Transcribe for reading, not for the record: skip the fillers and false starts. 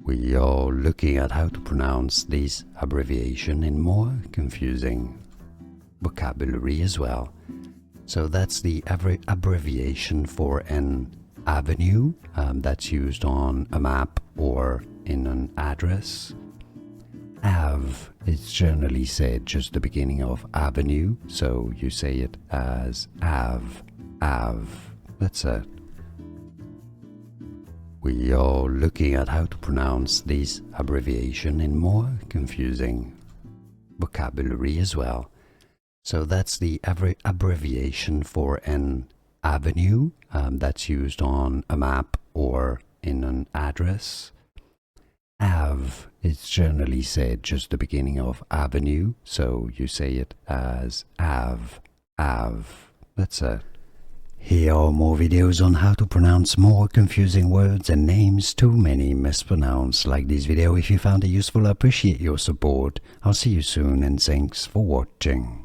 We are looking at how to pronounce this abbreviation in more confusing vocabulary as well. So that's the abbreviation for an avenue that's used on a map or in an address. Ave is generally said just the beginning of avenue, so you say it as Ave, Ave. That's it. We are looking at how to pronounce this abbreviation in more confusing vocabulary as well. So that's the abbreviation for an avenue that's used on a map or in an address. Ave is generally said just the beginning of avenue, so you say it as Ave, Ave. That's it. Here are more videos on how to pronounce more confusing words and names too many mispronounced. Like this video if you found it useful. I appreciate your support. I'll see you soon and thanks for watching.